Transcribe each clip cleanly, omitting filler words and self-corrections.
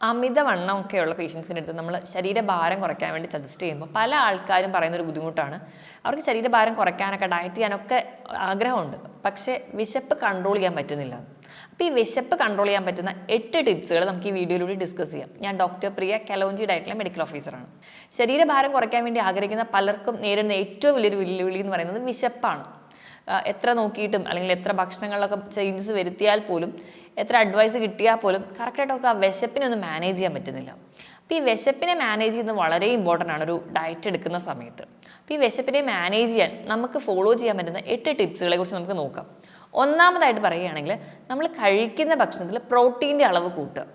അമിതവണ്ണമൊക്കെയുള്ള പേഷ്യൻസിൻ്റെ അടുത്ത് നമ്മൾ ശരീരഭാരം കുറയ്ക്കാൻ വേണ്ടി സജസ്റ്റ് ചെയ്യുമ്പോൾ പല ആൾക്കാരും പറയുന്നൊരു ബുദ്ധിമുട്ടാണ്. അവർക്ക് ശരീരഭാരം കുറയ്ക്കാനൊക്കെ ഡയറ്റ് ചെയ്യാനൊക്കെ ആഗ്രഹമുണ്ട്, പക്ഷേ വിശപ്പ് കൺട്രോൾ ചെയ്യാൻ പറ്റുന്നില്ല. അപ്പോൾ ഈ വിശപ്പ് കൺട്രോൾ ചെയ്യാൻ പറ്റുന്ന 8 ടിപ്സുകൾ നമുക്ക് ഈ വീഡിയോയിലൂടെ ഡിസ്കസ് ചെയ്യാം. ഞാൻ ഡോക്ടർ പ്രിയ, കലോഞ്ചി ഡയറ്റിലെ മെഡിക്കൽ ഓഫീസറാണ്. ശരീരഭാരം കുറയ്ക്കാൻ വേണ്ടി ആഗ്രഹിക്കുന്ന പലർക്കും നേരിടുന്ന ഏറ്റവും വലിയൊരു വെല്ലുവിളി എന്ന് പറയുന്നത് വിശപ്പാണ്. എത്ര നോക്കിയിട്ടും അല്ലെങ്കിൽ എത്ര ഭക്ഷണങ്ങളിലൊക്കെ ചേഞ്ചസ് വരുത്തിയാൽ പോലും, എത്ര അഡ്വൈസ് കിട്ടിയാൽ പോലും കറക്റ്റായിട്ട് അവർക്ക് ആ വിശപ്പിനൊന്നും മാനേജ് ചെയ്യാൻ പറ്റുന്നില്ല. അപ്പോൾ ഈ വിശപ്പിനെ മാനേജ് ചെയ്യുന്നത് വളരെ ഇമ്പോർട്ടൻ്റ് ആണ് ഒരു ഡയറ്റ് എടുക്കുന്ന സമയത്ത്. അപ്പോൾ ഈ വിശപ്പിനെ മാനേജ് ചെയ്യാൻ നമുക്ക് ഫോളോ ചെയ്യാൻ പറ്റുന്ന 8 ടിപ്സുകളെ കുറിച്ച് നമുക്ക് നോക്കാം. ഒന്നാമതായിട്ട് പറയുകയാണെങ്കിൽ, നമ്മൾ കഴിക്കുന്ന ഭക്ഷണത്തിൽ പ്രോട്ടീൻ്റെ അളവ് കൂട്ടുക.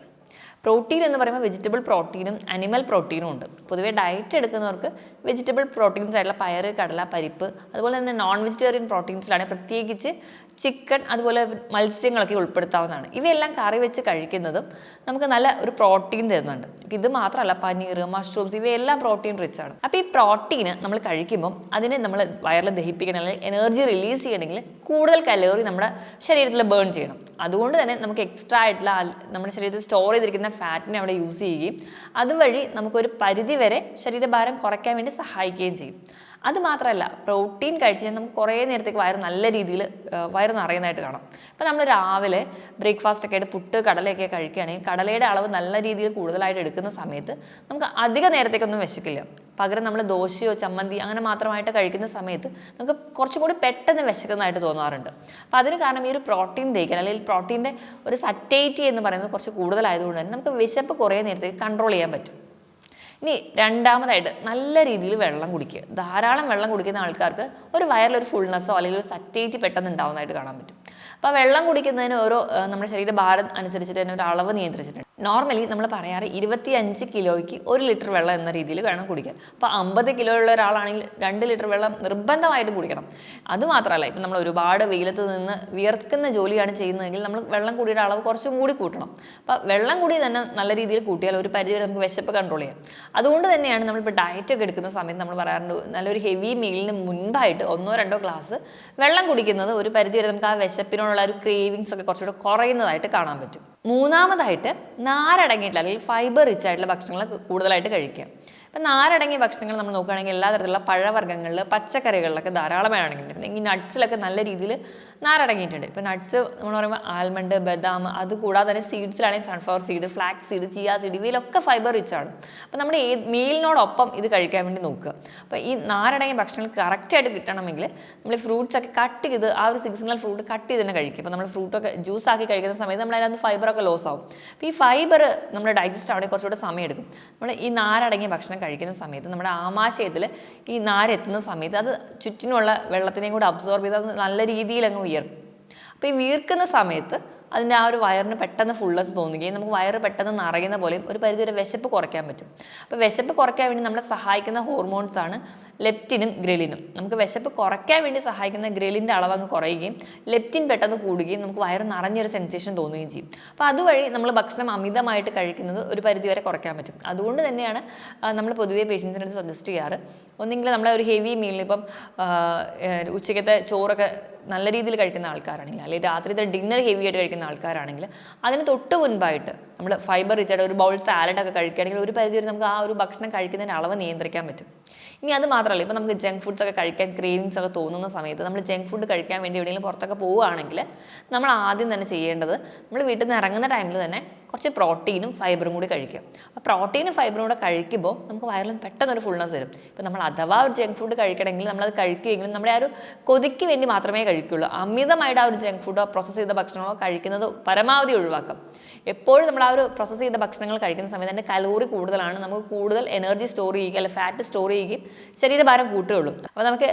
പ്രോട്ടീൻ എന്ന് പറയുമ്പോൾ വെജിറ്റബിൾ പ്രോട്ടീനും അനിമൽ പ്രോട്ടീനും ഉണ്ട്. പൊതുവേ ഡയറ്റ് എടുക്കുന്നവർക്ക് വെജിറ്റബിൾ പ്രോട്ടീൻസ് ആയിട്ടുള്ള പയറ്, കടല, പരിപ്പ്, അതുപോലെ തന്നെ നോൺ വെജിറ്റേറിയൻ പ്രോട്ടീൻസിലാണ് പ്രത്യേകിച്ച് ചിക്കൻ, അതുപോലെ മത്സ്യങ്ങളൊക്കെ ഉൾപ്പെടുത്താവുന്നതാണ്. ഇവയെല്ലാം കറി വെച്ച് കഴിക്കുന്നതും നമുക്ക് നല്ല ഒരു പ്രോട്ടീൻ തരുന്നുണ്ട്. ഇത് മാത്രമല്ല, പനീർ, മഷ്റൂംസ് ഇവയെല്ലാം പ്രോട്ടീൻ റിച്ച് ആണ്. അപ്പോൾ ഈ പ്രോട്ടീന് നമ്മൾ കഴിക്കുമ്പം അതിനെ നമ്മൾ വയറിൽ ദഹിപ്പിക്കണം, അല്ലെങ്കിൽ എനർജി റിലീസ് ചെയ്യണമെങ്കിൽ കൂടുതൽ കലോറി നമ്മുടെ ശരീരത്തിൽ ബേൺ ചെയ്യണം. അതുകൊണ്ട് തന്നെ നമുക്ക് എക്സ്ട്രാ ആയിട്ടുള്ള നമ്മുടെ ശരീരത്തിൽ സ്റ്റോർ ചെയ്തിരിക്കുന്ന ഫാറ്റിനെ അവിടെ യൂസ് ചെയ്യുകയും അതുവഴി നമുക്കൊരു പരിധി വരെ ശരീരഭാരം കുറയ്ക്കാൻ വേണ്ടി സഹായിക്കുകയും ചെയ്യും. അതുമാത്രമല്ല, പ്രോട്ടീൻ കഴിച്ച് കഴിഞ്ഞാൽ നമുക്ക് കുറേ നേരത്തേക്ക് നല്ല രീതിയിൽ വയറ് നിറയുന്നതായിട്ട് കാണാം. ഇപ്പോൾ നമ്മൾ രാവിലെ ബ്രേക്ക്ഫാസ്റ്റ് ഒക്കെ ആയിട്ട് പുട്ട്, കടലയൊക്കെ കഴിക്കുകയാണെങ്കിൽ കടലയുടെ അളവ് നല്ല രീതിയിൽ കൂടുതലായിട്ട് എടുക്കുന്ന സമയത്ത് നമുക്ക് അധിക നേരത്തേക്കൊന്നും വിശക്കില്ല. പകരം നമ്മൾ ദോശയോ ചമ്മന്തി അങ്ങനെ മാത്രമായിട്ട് കഴിക്കുന്ന സമയത്ത് നമുക്ക് കുറച്ചും കൂടി പെട്ടെന്ന് വിശക്കുന്നതായിട്ട് തോന്നാറുണ്ട്. അപ്പോൾ അതിന് കാരണം ഈ ഒരു പ്രോട്ടീൻ ദഹിക്കാൻ, അല്ലെങ്കിൽ പ്രോട്ടീൻ്റെ ഒരു സറ്റേറ്റി എന്ന് പറയുന്നത് കുറച്ച് കൂടുതലായതുകൊണ്ട് തന്നെ നമുക്ക് വിശപ്പ് കുറേ നേരത്തേക്ക് കൺട്രോൾ ചെയ്യാൻ പറ്റും. ഇനി രണ്ടാമതായിട്ട്, നല്ല രീതിയിൽ വെള്ളം കുടിക്കുക. ധാരാളം വെള്ളം കുടിക്കുന്ന ആൾക്കാർക്ക് ഒരു വയറിലൊരു ഫുൾനെസ്സോ അല്ലെങ്കിൽ ഒരു സറ്റേറ്റി പെട്ടെന്ന് ഉണ്ടാവുന്നതായിട്ട് കാണാൻ പറ്റും. അപ്പോൾ വെള്ളം കുടിക്കുന്നതിന് ഓരോ നമ്മുടെ ശരീരഭാരം അനുസരിച്ചിട്ട് തന്നെ ഒരു അളവ് നിയന്ത്രിച്ചിട്ടുണ്ട്. നോർമലി നമ്മൾ പറയാറ് 25 കിലോയ്ക്ക് 1 ലിറ്റർ വെള്ളം എന്ന രീതിയിൽ വേണം കുടിക്കാൻ. അപ്പോൾ 50 കിലോ ഉള്ള ഒരാളാണെങ്കിൽ 2 ലിറ്റർ വെള്ളം നിർബന്ധമായിട്ട് കുടിക്കണം. അതുമാത്രമല്ല, ഇപ്പം നമ്മൾ ഒരുപാട് വെയിലത്ത് നിന്ന് വിയർക്കുന്ന ജോലിയാണ് ചെയ്യുന്നതെങ്കിൽ നമ്മൾ വെള്ളം കുടിയുടെ അളവ് കുറച്ചും കൂടി കൂട്ടണം. അപ്പോൾ വെള്ളം കൂടി തന്നെ നല്ല രീതിയിൽ കൂട്ടിയാൽ ഒരു പരിധി വരെ നമുക്ക് വിശപ്പ് കൺട്രോൾ ചെയ്യാം. അതുകൊണ്ട് തന്നെയാണ് നമ്മളിപ്പോൾ ഡയറ്റ് ഒക്കെ എടുക്കുന്ന സമയത്ത് നമ്മൾ പറയാറുണ്ട്, നല്ലൊരു ഹെവി മീലിന് മുൻപായിട്ട് 1-2 ഗ്ലാസ് വെള്ളം കുടിക്കുന്നത് ഒരു പരിധി വരെ നമുക്ക് ആ വിശപ്പിനോടുള്ള ഒരു ക്രേവിങ്സ് ഒക്കെ കുറച്ചുകൂടെ കുറയുന്നതായിട്ട് കാണാൻ പറ്റും. മൂന്നാമതായിട്ട്, നാരടങ്ങിയിട്ടുള്ള അല്ലെങ്കിൽ ഫൈബർ റിച്ച് ആയിട്ടുള്ള ഭക്ഷണങ്ങൾ കൂടുതലായിട്ട് കഴിക്കുക. ഇപ്പം നാരടങ്ങിയ ഭക്ഷണങ്ങൾ നമ്മൾ നോക്കുകയാണെങ്കിൽ എല്ലാ തരത്തിലുള്ള പഴവർഗ്ഗങ്ങളിൽ, പച്ചക്കറികളിലൊക്കെ ധാരാളമായി അടങ്ങിയിട്ടുണ്ട്. പിന്നെ ഈ നട്ട്സിലൊക്കെ നല്ല രീതിയിൽ നാരടങ്ങിയിട്ടുണ്ട്. ഇപ്പോൾ നട്ട്സ് നമ്മൾ പറയുമ്പോൾ ആൽമണ്ട്, ബദാം, അതുകൂടാതെ തന്നെ സീഡ്സിലാണെങ്കിൽ sunflower seed, flax seed, chia seed ഇവയിലൊക്കെ ഫൈബർ റിച്ച് ആണ്. അപ്പോൾ നമ്മുടെ മീലിനോടൊപ്പം ഇത് കഴിക്കാൻ വേണ്ടി നോക്കുക. അപ്പോൾ ഈ നാരടങ്ങിയ ഭക്ഷണങ്ങൾ കറക്റ്റായിട്ട് കിട്ടണമെങ്കിൽ നമ്മൾ ഈ ഫ്രൂട്ട്സ് ഒക്കെ കട്ട് ചെയ്ത് ആ ഒരു സീസണൽ ഫ്രൂട്ട് കട്ട് ചെയ്ത് തന്നെ കഴിക്കും. അപ്പോൾ നമ്മൾ ഫ്രൂട്ടൊക്കെ ജ്യൂസ് ആക്കി കഴിക്കുന്ന സമയത്ത് നമ്മൾ അതിനകത്ത് ഫൈബറൊക്കെ ലോസ് ആവും. അപ്പോൾ ഈ ഫൈബർ നമ്മുടെ ഡൈജസ്റ്റ് ആവണമെങ്കിൽ കുറച്ചുകൂടെ സമയം എടുക്കും. നമ്മൾ ഈ നാരടങ്ങിയ ഭക്ഷണം കഴിക്കുന്ന സമയത്ത് നമ്മുടെ ആമാശയത്തിൽ ഈ നാരെത്തുന്ന സമയത്ത് അത് ചുറ്റിനുള്ള വെള്ളത്തിനെയും കൂടെ അബ്സോർബ് ചെയ്ത് അത് നല്ല രീതിയിൽ അങ്ങ് വിയർക്കും. അപ്പോൾ ഈ വീർക്കുന്ന സമയത്ത് അതിൻ്റെ ആ ഒരു വയറിന് പെട്ടെന്ന് ഫുൾനെസ് തോന്നുകയും നമുക്ക് വയറ് പെട്ടെന്ന് നിറയുന്ന പോലെയും ഒരു പരിധിവരെ വിശപ്പ് കുറയ്ക്കാൻ പറ്റും. അപ്പോൾ വിശപ്പ് കുറയ്ക്കാൻ വേണ്ടി നമ്മളെ സഹായിക്കുന്ന ഹോർമോൺസാണ് ലെപ്റ്റിനും ഗ്രലിനും. നമുക്ക് വിശപ്പ് കുറയ്ക്കാൻ വേണ്ടി സഹായിക്കുന്ന ഗ്രലിൻ്റെ അളവ് അങ്ങ് കുറയുകയും ലെപ്റ്റിൻ പെട്ടെന്ന് കൂടുകയും നമുക്ക് വയറ് നിറഞ്ഞൊരു സെൻസേഷൻ തോന്നുകയും ചെയ്യും. അപ്പോൾ അതുവഴി നമ്മൾ ഭക്ഷണം അമിതമായിട്ട് കഴിക്കുന്നത് ഒരു പരിധിവരെ കുറയ്ക്കാൻ പറ്റും. അതുകൊണ്ട് തന്നെയാണ് നമ്മൾ പൊതുവേ പേഷ്യൻസിൻ്റെ അടുത്ത് സജസ്റ്റ് ചെയ്യാറ്, ഒന്നെങ്കിൽ നമ്മളെ ഒരു ഹെവി മീലിന് ഇപ്പം ഉച്ചയ്ക്കത്തെ ചോറൊക്കെ നല്ല രീതിയിൽ കഴിക്കുന്ന ആൾക്കാരാണെങ്കിൽ, അല്ലെങ്കിൽ രാത്രിത്തെ ഡിന്നർ ഹെവി ആയിട്ട് കഴിക്കുന്ന ആൾക്കാരാണെങ്കിൽ അതിന് തൊട്ട് മുൻപായിട്ട് നമ്മൾ ഫൈബർ റിച്ച് ആയിട്ട് ഒരു ബൗൾ സാലഡൊക്കെ കഴിക്കുകയാണെങ്കിൽ ഒരു പരിധി വരെ നമുക്ക് ആ ഒരു ഭക്ഷണം കഴിക്കുന്നതിൻ്റെ അളവ് നിയന്ത്രിക്കാൻ പറ്റും. ഇനി അത് മാത്രമല്ല, ഇപ്പോൾ നമുക്ക് ജങ്ക് ഫുഡ്സ് ഒക്കെ കഴിക്കാൻ ക്രേവിങ്സ് ഒക്കെ തോന്നുന്ന സമയത്ത് നമ്മൾ ജങ്ക് ഫുഡ് കഴിക്കാൻ വേണ്ടി എവിടെയെങ്കിലും പുറത്തൊക്കെ പോവുകയാണെങ്കിൽ നമ്മൾ ആദ്യം തന്നെ ചെയ്യേണ്ടത്, നമ്മൾ വീട്ടിൽ നിന്ന് ഇറങ്ങുന്ന ടൈമിൽ തന്നെ കുറച്ച് പ്രോട്ടീനും ഫൈബറും കൂടി കഴിക്കുക. അപ്പോൾ പ്രോട്ടീനും ഫൈബറും കൂടെ കഴിക്കുമ്പോൾ നമുക്ക് വയറിൽ പെട്ടെന്നൊരു ഫുൾനെസ് വരും. ഇപ്പോൾ നമ്മൾ അഥവാ ഒരു ജങ്ക് ഫുഡ് കഴിക്കണമെങ്കിൽ നമ്മളത് കഴിക്കുമെങ്കിലും നമ്മുടെ ആ ഒരു കൊതിക്ക് വേണ്ടി മാത്രമേ കഴിക്കുള്ളൂ. അമിതമായിട്ട് ആ ഒരു ജങ്ക് ഫുഡോ പ്രോസസ്സ് ചെയ്ത ഭക്ഷണങ്ങളോ കഴിക്കുന്നത് പരമാവധി ഒഴിവാക്കാം. എപ്പോഴും നമ്മൾ ആ ഒരു പ്രോസസ്സ് ചെയ്ത ഭക്ഷണങ്ങൾ കഴിക്കുന്ന സമയത്ത് അതിൻ്റെ കലോറി കൂടുതലാണ്, നമുക്ക് കൂടുതൽ എനർജി സ്റ്റോർ ചെയ്യുക അല്ലെങ്കിൽ ഫാറ്റ് സ്റ്റോർ ചെയ്യുകയും ശരീരഭാരം കൂട്ടുകയുള്ളൂ. അപ്പോൾ നമുക്ക്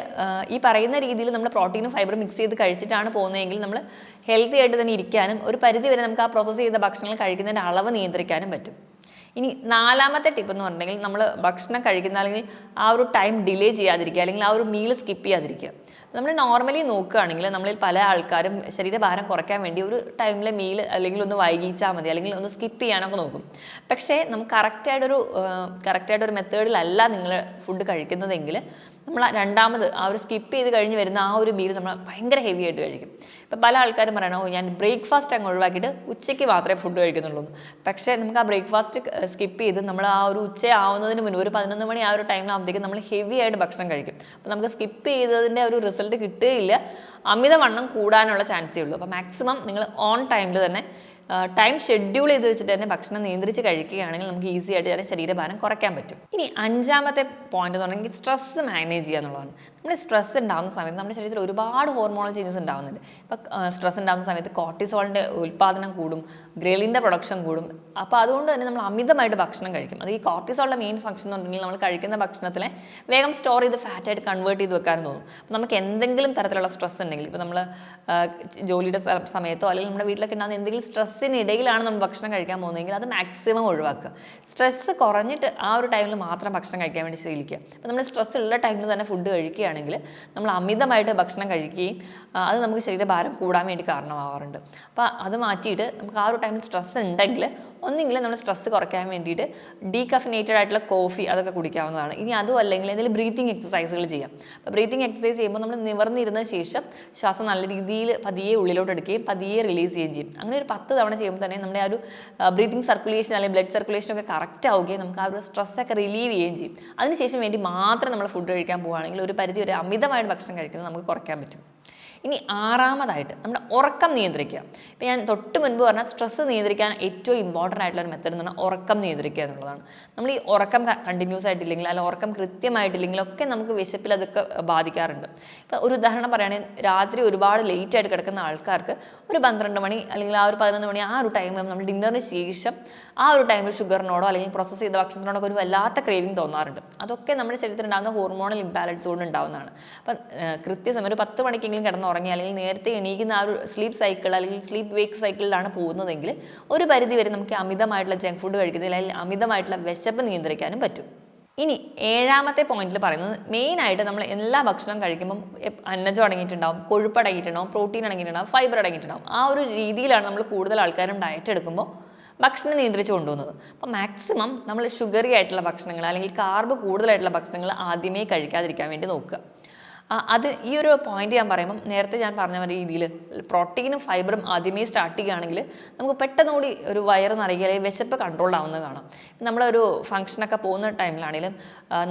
ഈ പറയുന്ന രീതിയിൽ നമ്മൾ പ്രോട്ടീനും ഫൈബറും മിക്സ് ചെയ്ത് കഴിച്ചിട്ടാണ് പോകുന്നതെങ്കിൽ നമ്മൾ ഹെൽത്തി ആയിട്ട് തന്നെ ഇരിക്കാനും ഒരു പരിധി വരെ നമുക്ക് ആ പ്രോസസ്സ് ചെയ്ത ഭക്ഷണങ്ങൾ കഴിക്കുന്നതിൻ്റെ അളവ് നിയന്ത്രിക്കാനും പറ്റും. ഇനി നാലാമത്തെ ടിപ്പ് എന്ന് പറഞ്ഞിട്ടുണ്ടെങ്കിൽ, നമ്മൾ ഭക്ഷണം കഴിക്കുന്ന അല്ലെങ്കിൽ ആ ഒരു ടൈം ഡിലേ ചെയ്യാതിരിക്കുക, അല്ലെങ്കിൽ ആ ഒരു മീൽ സ്കിപ്പ് ചെയ്യാതിരിക്കുക. നമ്മൾ നോർമലി നോക്കുകയാണെങ്കിൽ നമ്മളിൽ പല ആൾക്കാരും ശരീരഭാരം കുറയ്ക്കാൻ വേണ്ടി ഒരു ടൈമിലെ മീൽ അല്ലെങ്കിൽ ഒന്ന് വൈകിച്ചാൽ മതി, അല്ലെങ്കിൽ ഒന്ന് സ്കിപ്പ് ചെയ്യാനൊക്കെ നോക്കും. പക്ഷേ നമുക്ക് കറക്റ്റായിട്ടൊരു മെത്തേഡിലല്ല നിങ്ങൾ ഫുഡ് കഴിക്കുന്നതെങ്കിൽ നമ്മൾ രണ്ടാമത് ആ ഒരു സ്കിപ്പ് ചെയ്ത് കഴിഞ്ഞ് വരുന്ന ആ ഒരു മീൽ നമ്മൾ ഭയങ്കര ഹെവി ആയിട്ട് കഴിക്കും. ഇപ്പം പല ആൾക്കാരും പറയണോ ഞാൻ ബ്രേക്ക്ഫാസ്റ്റ് അങ്ങ് ഒഴിവാക്കിയിട്ട് ഉച്ചയ്ക്ക് മാത്രമേ ഫുഡ് കഴിക്കുന്നുള്ളൂ. പക്ഷേ നമുക്ക് ആ ബ്രേക്ക്ഫാസ്റ്റ് സ്കിപ്പ് ചെയ്ത് നമ്മൾ ആ ഒരു ഉച്ച ആവുന്നതിന് മുൻപ് ഒരു 11 മണി ആ ഒരു ടൈമിലാകുമ്പോഴത്തേക്കും നമ്മൾ ഹെവി ആയിട്ട് ഭക്ഷണം കഴിക്കും. അപ്പോൾ നമുക്ക് സ്കിപ്പ് ചെയ്തതിൻ്റെ ഒരു റിസൾട്ട് കിട്ടുകയില്ല, അമിതവണ്ണം കൂടാനുള്ള ചാൻസേ ഉള്ളൂ. അപ്പോൾ മാക്സിമം നിങ്ങൾ ഓൺ ടൈമിൽ തന്നെ ടൈം ഷെഡ്യൂൾ ചെയ്ത് വെച്ചിട്ട് തന്നെ ഭക്ഷണം നിയന്ത്രിച്ച് കഴിക്കുകയാണെങ്കിൽ നമുക്ക് ഈസി ആയിട്ട് തന്നെ ശരീരഭാരം കുറയ്ക്കാൻ പറ്റും. ഇനി 5ാമത്തെ പോയിന്റ് എന്ന് പറഞ്ഞാൽ സ്ട്രെസ് മാനേജ് ചെയ്യുക എന്നുള്ളതാണ്. നമ്മൾ സ്ട്രെസ് ഉണ്ടാകുന്ന സമയത്ത് നമ്മുടെ ശരീരത്തിൽ ഒരുപാട് ഹോർമോണൽ ചേഞ്ചസ് ഉണ്ടാകുന്നുണ്ട്. ഇപ്പോൾ സ്ട്രെസ് ഉണ്ടാകുന്ന സമയത്ത് കോർട്ടിസോളിൻ്റെ ഉൽപ്പാദനം കൂടും, ഗ്രേലിൻ്റെ പ്രൊഡക്ഷൻ കൂടും. അപ്പോൾ അതുകൊണ്ട് തന്നെ നമ്മൾ അമിതമായിട്ട് ഭക്ഷണം കഴിക്കും. അത് ഈ കോർട്ടിസോളിൻ്റെ മെയിൻ ഫംഗ്ഷൻ എന്ന് പറഞ്ഞാൽ നമ്മൾ കഴിക്കുന്ന ഭക്ഷണത്തിലെ വേഗം സ്റ്റോർ ചെയ്ത് ഫാറ്റായിട്ട് കൺവേർട്ട് ചെയ്ത് വെക്കാനും തോന്നും. അപ്പോൾ നമുക്ക് എന്തെങ്കിലും തരത്തിലുള്ള സ്ട്രെസ് ഉണ്ടെങ്കിൽ, ഇപ്പോൾ നമ്മൾ ജോലിയുടെ സമയത്തോ അല്ലെങ്കിൽ നമ്മുടെ വീട്ടിലൊക്കെ ഉണ്ടാകുന്ന എന്തെങ്കിലും സ്ട്രെസ്സിനിടയിലാണ് നമ്മൾ ഭക്ഷണം കഴിക്കാൻ പോകുന്നതെങ്കിൽ അത് മാക്സിമം ഒഴിവാക്കുക. സ്ട്രെസ് കുറഞ്ഞിട്ട് ആ ഒരു ടൈമിൽ മാത്രം ഭക്ഷണം കഴിക്കാൻ വേണ്ടി ശീലിക്കുക. അപ്പോൾ നമ്മൾ സ്ട്രെസ് ഉള്ള ടൈമിൽ തന്നെ ഫുഡ് കഴിക്കുകയാണെങ്കിൽ നമ്മൾ അമിതമായിട്ട് ഭക്ഷണം കഴിക്കുകയും അത് നമുക്ക് ശരീരഭാരം കൂടാൻ വേണ്ടി കാരണമാവാറുണ്ട്. അപ്പോൾ അത് മാറ്റിയിട്ട് നമുക്ക് ആ ഒരു ടൈമിൽ സ്ട്രെസ് ഉണ്ടെങ്കിൽ ഒന്നെങ്കിൽ നമ്മൾ സ്ട്രെസ് കുറയ്ക്കാൻ വേണ്ടിയിട്ട് ഡീകഫിനേറ്റഡ് ആയിട്ടുള്ള കോഫി അതൊക്കെ കുടിക്കാവുന്നതാണ്. ഇനി അതും അല്ലെങ്കിൽ എന്തെങ്കിലും ബ്രീത്തിങ് എക്സസൈസുകൾ ചെയ്യാം. അപ്പോൾ ബ്രീത്തിങ് എക്സസൈസ് ചെയ്യുമ്പോൾ നമ്മൾ നിവർന്നിരുന്ന ശേഷം ശ്വാസം നല്ല രീതിയിൽ പതിയെ ഉള്ളിലോട്ട് എടുക്കുകയും പതിയെ റിലീസ് ചെയ്യുകയും ചെയ്യും. അങ്ങനെ ഒരു 10 തവണ ചെയ്യുമ്പോൾ തന്നെ നമ്മുടെ ആ ഒരു ബ്രീത്തിങ് സർക്കുലേഷൻ അല്ലെങ്കിൽ ബ്ലഡ് സർക്കുലേഷൻ ഒക്കെ കറക്റ്റ് ആവുകയും നമുക്ക് ആ ഒരു സ്ട്രെസ്സൊക്കെ റിലീവ് ചെയ്യുകയും ചെയ്യും. അതിനുശേഷം വേണ്ടി മാത്രം നമ്മൾ ഫുഡ് കഴിക്കാൻ പോവുകയാണെങ്കിൽ ഒരു പരിധി വരെ അമിതമായിട്ട് ഭക്ഷണം കഴിക്കുന്നത് നമുക്ക് കുറയ്ക്കാൻ പറ്റും. ഇനി 6ാമതായിട്ട് നമ്മുടെ ഉറക്കം നിയന്ത്രിക്കുക. ഇപ്പോൾ ഞാൻ തൊട്ട് മുൻപ് പറഞ്ഞാൽ സ്ട്രെസ്സ് നിയന്ത്രിക്കാൻ ഏറ്റവും ഇമ്പോർട്ടൻ്റ് ആയിട്ടുള്ള ഒരു മെത്തേഡ് എന്ന് പറഞ്ഞാൽ ഉറക്കം നിയന്ത്രിക്കുക എന്നുള്ളതാണ്. നമ്മൾ ഈ ഉറക്കം കണ്ടിന്യൂസ് ആയിട്ടില്ലെങ്കിൽ അല്ലെങ്കിൽ ഉറക്കം കൃത്യമായിട്ടില്ലെങ്കിലൊക്കെ നമുക്ക് വിശപ്പിൽ അതൊക്കെ ബാധിക്കാറുണ്ട്. ഇപ്പോൾ ഒരു ഉദാഹരണം പറയുകയാണെങ്കിൽ രാത്രി ഒരുപാട് ലേറ്റ് ആയിട്ട് കിടക്കുന്ന ആൾക്കാർക്ക് ഒരു 12 മണി അല്ലെങ്കിൽ ആ ഒരു 11 മണി ആ ഒരു ടൈം നമ്മൾ ഡിന്നറിന് ശേഷം ആ ഒരു ടൈമിൽ ഷുഗറിനോടോ അല്ലെങ്കിൽ പ്രോസസ്സ് ചെയ്ത ഭക്ഷണത്തിനോടൊക്കെ ഒരു വല്ലാത്ത ക്രേവിങ് തോന്നാറുണ്ട്. അതൊക്കെ നമ്മുടെ ശരീരത്തിൽ ഉണ്ടാകുന്ന ഹോർമോണൽ ഇംബാലൻസ് കൊണ്ട് ഉണ്ടാകുന്നതാണ്. അപ്പം കൃത്യസമയം ഒരു 10 മണിക്കെങ്കിലും കിടന്നുറങ്ങി അല്ലെങ്കിൽ നേരത്തെ എണീക്കുന്ന ആ ഒരു സ്ലീപ്പ് സൈക്കിൾ അല്ലെങ്കിൽ സ്ലീപ്പ് വേക്ക് സൈക്കിളിലാണ് പോകുന്നതെങ്കിൽ ഒരു പരിധി വരെ നമുക്ക് അമിതമായിട്ടുള്ള ജങ്ക് ഫുഡ് കഴിക്കുന്നതിൽ അല്ലെങ്കിൽ അമിതമായിട്ടുള്ള വിശപ്പ് നിയന്ത്രിക്കാനും പറ്റും. ഇനി 7ാമത്തെ പോയിന്റിൽ പറയുന്നത് മെയിനായിട്ട് നമ്മൾ എല്ലാ ഭക്ഷണം കഴിക്കുമ്പം അന്നജം അടങ്ങിയിട്ടുണ്ടാവും, കൊഴുപ്പ് അടങ്ങിയിട്ടുണ്ടാവും, പ്രോട്ടീൻ അടങ്ങിയിട്ടുണ്ടാവും, ഫൈബർ അടങ്ങിയിട്ടുണ്ടാവും. ആ ഒരു രീതിയിലാണ് നമ്മൾ കൂടുതൽ ആൾക്കാരും ഡയറ്റ് എടുക്കുമ്പോൾ ഭക്ഷണം നിയന്ത്രിച്ച് കൊണ്ടുപോകുന്നത്. അപ്പോൾ മാക്സിമം നമ്മൾ ഷുഗറി ആയിട്ടുള്ള ഭക്ഷണങ്ങൾ അല്ലെങ്കിൽ കാർബ് കൂടുതലായിട്ടുള്ള ഭക്ഷണങ്ങൾ ആദ്യമേ കഴിക്കാതിരിക്കാൻ വേണ്ടി നോക്കുക. അത് ഈ ഒരു പോയിന്റ് ഞാൻ പറയുമ്പം നേരത്തെ ഞാൻ പറഞ്ഞ രീതിയിൽ പ്രോട്ടീനും ഫൈബറും ആദ്യമേ സ്റ്റാർട്ട് ചെയ്യുകയാണെങ്കിൽ നമുക്ക് പെട്ടെന്നുകൂടി ഒരു വയറ് നിറയുക അല്ലെങ്കിൽ വിശപ്പ് കൺട്രോൾ ആവുന്നത് കാണാം. നമ്മളൊരു ഫംഗ്ഷനൊക്കെ പോകുന്ന ടൈമിലാണെങ്കിലും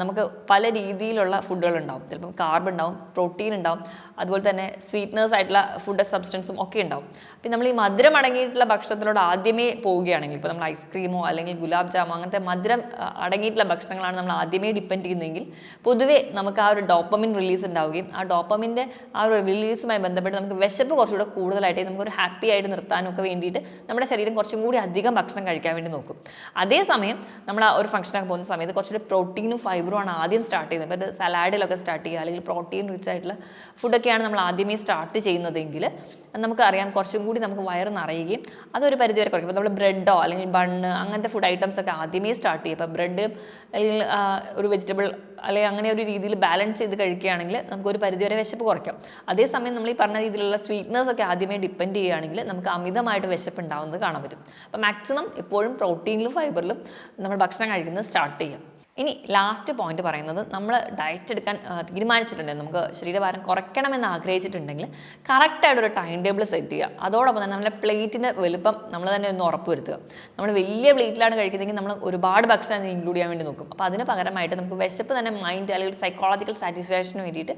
നമുക്ക് പല രീതിയിലുള്ള ഫുഡുകൾ ഉണ്ടാവും. ചിലപ്പം കാർബ് ഉണ്ടാവും, പ്രോട്ടീൻ ഉണ്ടാവും, അതുപോലെ തന്നെ സ്വീറ്റ്നേഴ്സ് ആയിട്ടുള്ള ഫുഡ് സബ്സ്റ്റൻസും ഒക്കെ ഉണ്ടാവും. അപ്പം നമ്മൾ ഈ മധുരം അടങ്ങിയിട്ടുള്ള ഭക്ഷണത്തിനോട് ആദ്യമേ പോവുകയാണെങ്കിൽ, ഇപ്പോൾ നമ്മൾ ഐസ്ക്രീമോ അല്ലെങ്കിൽ ഗുലാബ് ജാമോ അങ്ങനത്തെ മധുരം അടങ്ങിയിട്ടുള്ള ഭക്ഷണങ്ങളാണ് നമ്മൾ ആദ്യമേ ഡിപ്പെൻഡ് ചെയ്യുന്നതെങ്കിൽ പൊതുവേ നമുക്ക് ആ ഒരു ഡോപ്പമിൻ റിലീസ് ഉണ്ടാവും. ആ ഡോപ്പമിൻ്റെ ആ ഒരു റിലീസുമായി ബന്ധപ്പെട്ട് നമുക്ക് വിശപ്പ് കുറച്ചുകൂടെ കൂടുതലായിട്ട് നമുക്കൊരു ഹാപ്പി ആയിട്ട് നിർത്താനൊക്കെ വേണ്ടിയിട്ട് നമ്മുടെ ശരീരം കുറച്ചും കൂടി അധികം ഭക്ഷണം കഴിക്കാൻ വേണ്ടി നോക്കും. അതേസമയം നമ്മൾ ആ ഒരു ഫംഗ്ഷനൊക്കെ പോകുന്ന സമയത്ത് കുറച്ചുകൂടി പ്രോട്ടീനും ഫൈബറും ആണ് ആദ്യം സ്റ്റാർട്ട് ചെയ്യുന്നത്. ഇപ്പോൾ സലാഡിലൊക്കെ സ്റ്റാർട്ട് ചെയ്യുക അല്ലെങ്കിൽ പ്രോട്ടീൻ റിച്ച് ആയിട്ടുള്ള ഫുഡൊക്കെയാണ് നമ്മൾ ആദ്യമേ സ്റ്റാർട്ട് ചെയ്യുന്നതെങ്കിൽ നമുക്കറിയാം കുറച്ചും കൂടി നമുക്ക് വയറ് നിറയുകയും അതൊരു പരിധി വരെ കുറയ്ക്കും. ഇപ്പോൾ നമ്മൾ ബ്രെഡോ അല്ലെങ്കിൽ ബണ്ണ് അങ്ങനത്തെ ഫുഡ് ഐറ്റംസ് ഒക്കെ ആദ്യമേ സ്റ്റാർട്ട് ചെയ്യും. ഇപ്പോൾ ബ്രെഡ് അല്ലെങ്കിൽ ഒരു വെജിറ്റബിൾ അല്ലെങ്കിൽ അങ്ങനെ ഒരു രീതിയിൽ ബാലൻസ് ചെയ്ത് കഴിക്കുകയാണെങ്കിൽ നമുക്കൊരു പരിധിവരെ വിശപ്പ് കുറയ്ക്കാം. അതേസമയം നമ്മൾ ഈ പറഞ്ഞ രീതിയിലുള്ള സ്വീറ്റ്നസ് ഒക്കെ ആദ്യമേ ഡിപ്പെൻഡ് ചെയ്യുകയാണെങ്കിൽ നമുക്ക് അമിതമായിട്ട് വിശപ്പ് ഉണ്ടാവുന്നത് കാണാൻ പറ്റും. അപ്പോൾ മാക്സിമം എപ്പോഴും പ്രോട്ടീനിലും ഫൈബറിലും നമ്മൾ ഭക്ഷണം കഴിക്കുന്നത് സ്റ്റാർട്ട് ചെയ്യാം. ഇനി ലാസ്റ്റ് പോയിന്റ് പറയുന്നത് നമ്മൾ ഡയറ്റ് എടുക്കാൻ തീരുമാനിച്ചിട്ടുണ്ടെങ്കിൽ നമുക്ക് ശരീരഭാരം കുറയ്ക്കണമെന്ന് ആഗ്രഹിച്ചിട്ടുണ്ടെങ്കിൽ കറക്റ്റായിട്ടൊരു ടൈം ടേബിൾ സെറ്റ് ചെയ്യുക. അതോടൊപ്പം തന്നെ നമ്മുടെ പ്ലേറ്റിൻ്റെ വലുപ്പം നമ്മൾ തന്നെ ഒന്ന് ഉറപ്പ് വരുത്തുക. നമ്മൾ വലിയ പ്ലേറ്റിലാണ് കഴിക്കുന്നതെങ്കിൽ നമ്മൾ ഒരുപാട് ഭക്ഷണം ഇൻക്ലൂഡ് ചെയ്യാൻ വേണ്ടി നോക്കും. അപ്പോൾ അതിന് പകരമായിട്ട് നമുക്ക് വിശപ്പ് തന്നെ മൈൻഡ് അല്ലെങ്കിൽ സൈക്കോളജിക്കൽ സാറ്റിസ്ഫാക്ഷന് വേണ്ടിയിട്ട്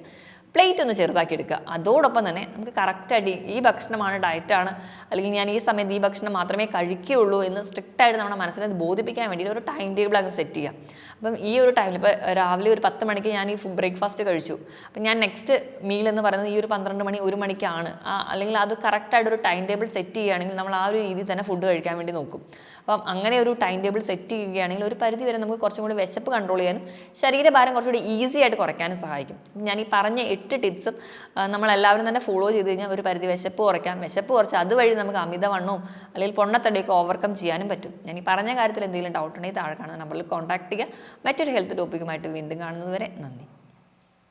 പ്ലേറ്റ് ഒന്ന് ചെറുതാക്കി എടുക്കുക. അതോടൊപ്പം തന്നെ നമുക്ക് കറക്റ്റായിട്ട് ഈ ഭക്ഷണമാണ് ഡയറ്റാണ് അല്ലെങ്കിൽ ഞാൻ ഈ സമയത്ത് ഈ ഭക്ഷണം മാത്രമേ കഴിക്കുകയുള്ളൂ എന്ന് സ്ട്രിക്റ്റായിട്ട് നമ്മുടെ മനസ്സിനെ ബോധിപ്പിക്കാൻ വേണ്ടിയിട്ട് ഒരു ടൈം ടേബിൾ അങ്ങ് സെറ്റ് ചെയ്യാം. അപ്പം ഈ ഒരു ടൈമിൽ ഇപ്പോൾ രാവിലെ ഒരു 10 മണിക്ക് ഞാൻ ഈ ബ്രേക്ക്ഫാസ്റ്റ് കഴിച്ചു, അപ്പം ഞാൻ നെക്സ്റ്റ് മീൽ എന്ന് പറയുന്നത് ഈ ഒരു 12 മണി 1 മണിക്കാണ്. അല്ലെങ്കിൽ അത് കറക്റ്റായിട്ടൊരു ടൈം ടേബിൾ സെറ്റ് ചെയ്യുകയാണെങ്കിൽ നമ്മൾ ആ ഒരു രീതിയിൽ തന്നെ ഫുഡ് കഴിക്കാൻ വേണ്ടി നോക്കും. അപ്പം അങ്ങനെ ഒരു ടൈം ടേബിൾ സെറ്റ് ചെയ്യുകയാണെങ്കിൽ ഒരു പരിധി വരെ നമുക്ക് കുറച്ചും കൂടി വിശപ്പ് കൺട്രോൾ ചെയ്യാനും ശരീരഭാരം കുറച്ചുകൂടി ഈസി ആയിട്ട് കുറയ്ക്കാനും സഹായിക്കും. ഞാൻ ഈ പറഞ്ഞ 8 ടിപ്സും നമ്മളെല്ലാവരും തന്നെ ഫോളോ ചെയ്ത് കഴിഞ്ഞാൽ ഒരു പരിധി വിശപ്പ് കുറയ്ക്കാം. വിശപ്പ് കുറച്ച് അതുവഴി നമുക്ക് അമിതവണ്ണവും അല്ലെങ്കിൽ പൊണ്ണത്തടിയൊക്കെ ഓവർകം ചെയ്യാനും പറ്റും. ഞാൻ ഈ പറഞ്ഞ കാര്യത്തിൽ എന്തെങ്കിലും ഡൗട്ട് ഉണ്ടെങ്കിൽ താഴെ കാണുന്ന നമ്പറിൽ കോൺടാക്ട് ചെയ്യുക. മറ്റൊരു ഹെൽത്ത് ടോപ്പിക്കുമായിട്ട് വീണ്ടും കാണുന്നത് വരെ നന്ദി.